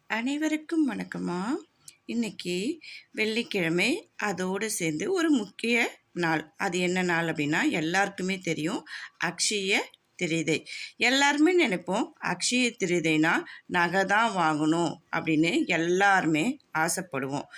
அனைவருக்கும் வணக்கம்மா. இன்னைக்கு வெள்ளிக்கிழமை, அதோடு சேர்ந்து ஒரு முக்கிய நாள். அது என்ன நாள் அப்படின்னா, எல்லாருக்குமே தெரியும், அக்ஷய திருதை. எல்லாருமே நினைப்போம், அக்ஷய திருதைனா நகை தான் வாங்கணும் அப்படின்னு எல்லாருமே ஆசைப்படுவோம்.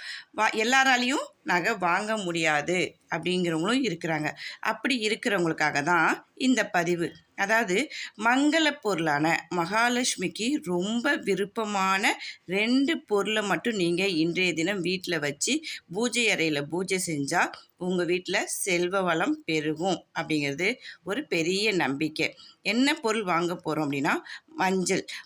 எல்லாராலையும் நகை வாங்க முடியாது அப்படிங்கிறவங்களும் இருக்கிறாங்க. அப்படி இருக்கிறவங்களுக்காக தான் இந்த பதிவு. அதாவது மங்கள பொருளான மகாலட்சுமிக்கு ரொம்ப விருப்பமான 2 பொருளை மட்டும் நீங்கள் இன்றைய தினம் வீட்டில் வச்சு பூஜை அறையில் பூஜை செஞ்சால் உங்கள் வீட்டில் செல்வ வளம் பெருகும் அப்படிங்கிறது ஒரு பெரிய நம்பிக்கை. என்ன பொருள் வாங்க போகிறோம் அப்படின்னா,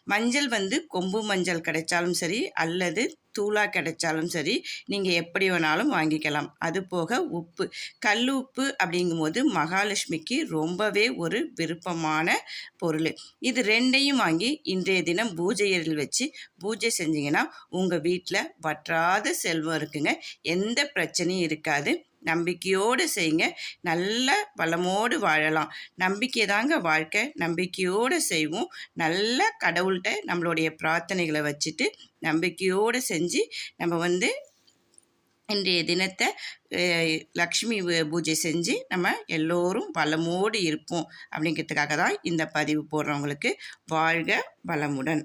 மஞ்சள் கொம்பு மஞ்சள் கிடைச்சாலும் சரி, அல்லது தூளா கிடைச்சாலும் சரி, நீங்கள் எப்படி வேணாலும் வாங்கிக்கலாம். அது போக உப்பு, கல் உப்பு அப்படிங்கும்போது மகாலட்சுமிக்கு ரொம்பவே ஒரு விருப்பமான பொருள். இது 2ஐயும் வாங்கி இன்றைய தினம் பூஜை அறையில் வச்சு பூஜை செஞ்சிங்கன்னா உங்கள் வீட்டில் வற்றாத செல்வம் இருக்குங்க. எந்த பிரச்சனையும் இருக்காது. நம்பிக்கையோடு செய்யுங்க, நல்ல வளமோடு வாழலாம். நம்பிக்கை தாங்க வாழ்க்கை. நம்பிக்கையோடு செய்வோம். நல்ல கடவுள்கிட்ட நம்மளுடைய பிரார்த்தனைகளை வச்சுட்டு நம்பிக்கையோடு செஞ்சு நம்ம இன்றைய தினத்தை லக்ஷ்மி பூஜை செஞ்சு நம்ம எல்லோரும் வளமோடு இருப்போம் அப்படிங்கிறதுக்காக தான் இந்த பதிவு போடுறவங்களுக்கு. வாழ்க வளமுடன்.